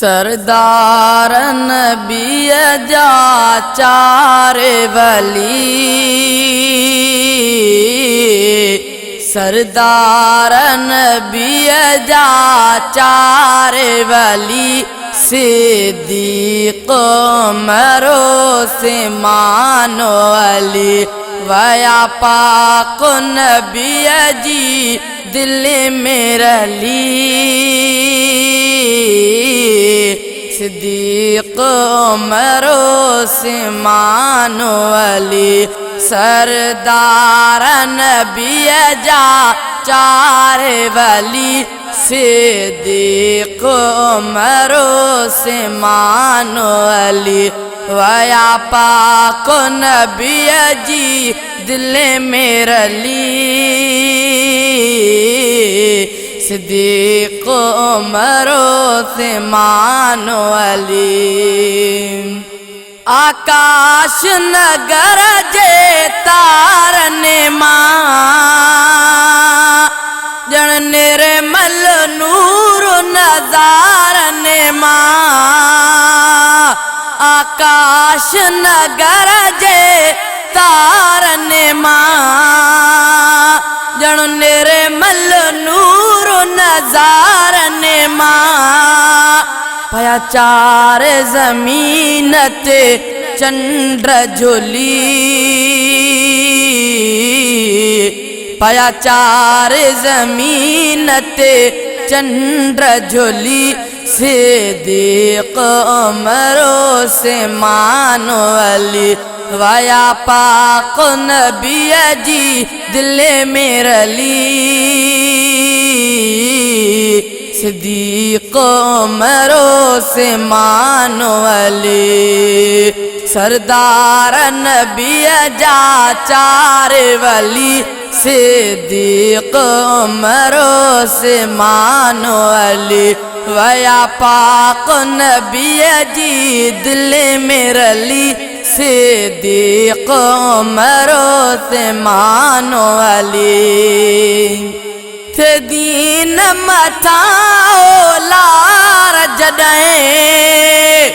सरदार नबी जा चार वली, सरदार नबी जा चार वली, सिद्दीक़ उमर उस्मान अली, वया पाक नबी जी दिल में रली, सिद्दीक़ उमर उस्मान अली, सरदार नबी जा चार वली, सिद्दीक़ उमर उस्मान अली, वया पाक नबी जी दिल में रली, सिद्दीक़ उमर उस्मान अली। आकाश नगर जे तारने मां जण निर्मल नूर नज़ारने मां, आकाश नगर जे तारने मां जण निर्मल नूर नज़ारने मां, पया चार ज़मीन ते चंद्र झोली, पया चार ज़मीन ते चंद्र झोली, सिद्दीक़ उमर उस्मान अली, वया पाक नबी जी दिल में रली, सिद्दीक़ उमर उस्मान अली, सरदार नबी जा चार वली, सिद्दीक़ उमर उस्मान अली, वया पाक नबी जी दिल में रली, सिद्दीक़ उमर उस्मान अली, थे दीन मथा ओलार जॾहिं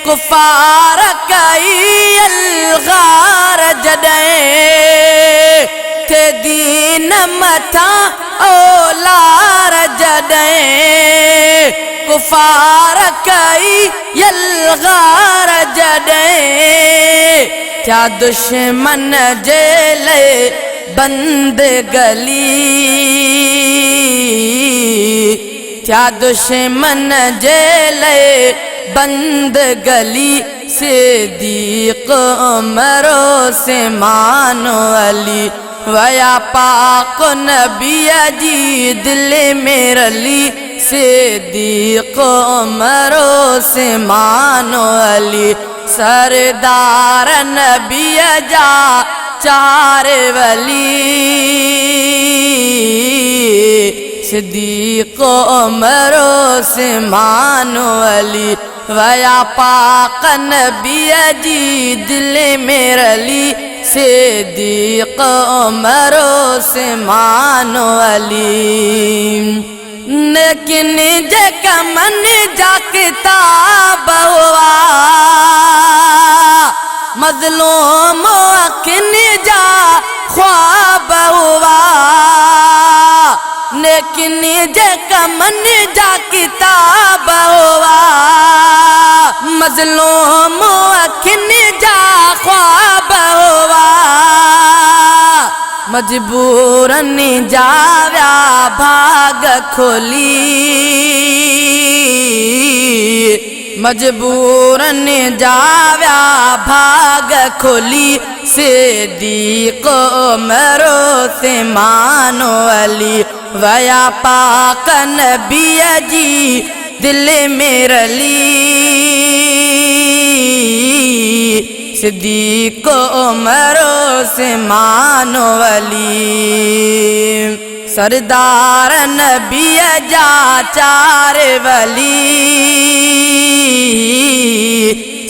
कुफार कई अलगार जॾहिं, थे दीन मथा ओलार जॾहिं कुफार कई अलगार जॾहिं, क्या दुश्मन जेले बंद गली, क्या दुश्मन जेले बंद गली, सिद्दीक़ उमर उस्मान अली, वया पाक नबी जी दिल में रली, सिद्दीक़ उमर उस्मान अली, सरदार नबी जा चार वली, सिद्दीक़ उमर उस्मान अली, वया पाक नबी जी दिल में रली, सिद्दीक़ उमर उस्मान अली, लेकिन जेका मन जा किताब हुआ, मज़लूम अखिन जा ख्वाब हुआ, लेकिन जेका मन जा किताब हुआ, मज़लूम अखिन जा ख्वाब हुआ, मजबूरन जाव्या भाग खोली, मजबूरन जाव्या भाग खोली, सिद्दीक़ उमर उस्मान अली, वया पाक नबी जी दिल में रली, सिद्दीक़ उमर उस्मान अली, सरदार नबी जा चार वली,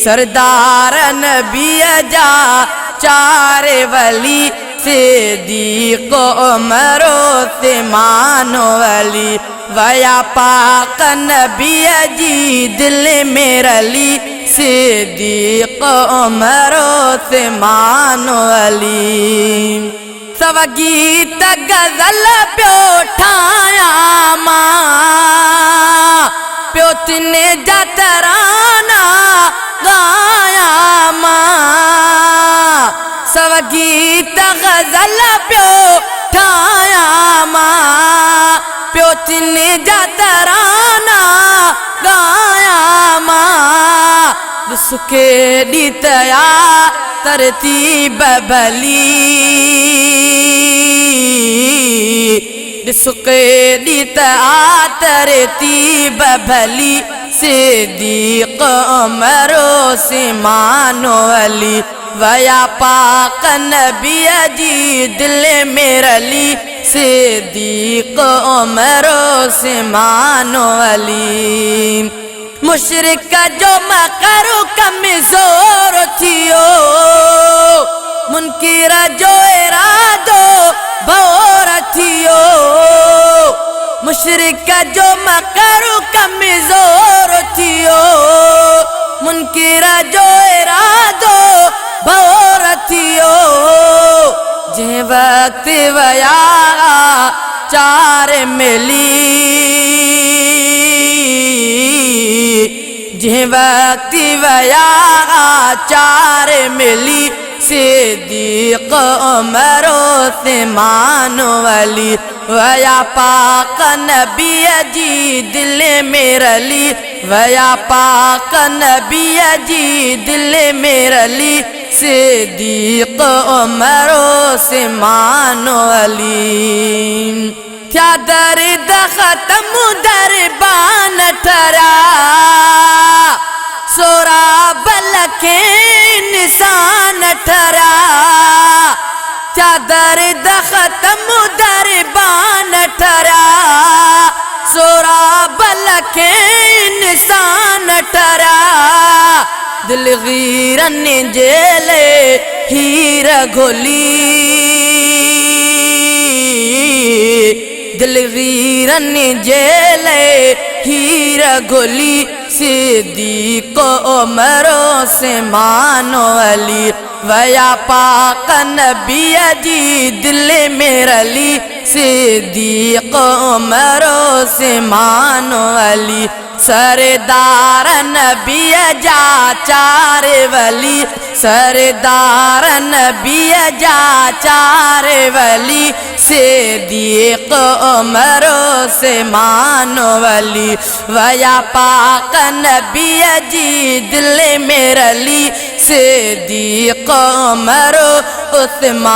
सरदार नबी जा चार वली, सिद्दीक़ उमर उस्मान अली। वया पाक नबी जी दिल में रली, सिद्दीक़ उमर उस्मान अली। सव गीत गज़ल प्यो ठाया मां, प्यो तिने जा तराना गाया मां। सव गीत गज़ल प्यो ठाया मां, प्यो तिने जा तराना गाया मां। ॾिसके ॾीतया तरतीब भली, ॾिसके ॾीतया तरतीब भली, सिद्दीक़ उमर उस्मान अली। वया पाक नबी जी दिल में रली, सिद्दीक़ उमर उस्मान अली। मुशरिक जो मकर कमज़ोर थियो, मुनकिर जो इरादो भोर थियो। मुशरिक जो मकर कमज़ोर थियो, मुनकिर जो इरादो भोर थियो। जंहिं वक्त वया चार मिली, जंहिं वक्त वया चार मिली, सिद्दीक़ उमर उस्मान अली। वया पाक नबी जी दिल में रली, वया पाक नबी जी दिल में रली, सिद्दीक़ उमर उस्मान अली। क्या दर्द ख़त्म दरबान ठरा, सोरा बलखे निशान ठरा। क्या दर्द ख़त्म दरबान ठरा, सोरा बलखे निशान ठरा। दिलगीरन जेले हीर घोली, दिलगीरन जेले हीर घोली, सिद्दीक़ उमर उस्मान अली। वया पाक नबी जी दिल में रली, सिद्दीक़ उमर उस्मान अली। सरदार नबी जा चार वली, सरदार नबी जा चार वली, सिद्दीक़ उमर उस्मान अली। वया पाक नबी जी दिल में रली, सिद्दीक़ उमर उस्मान।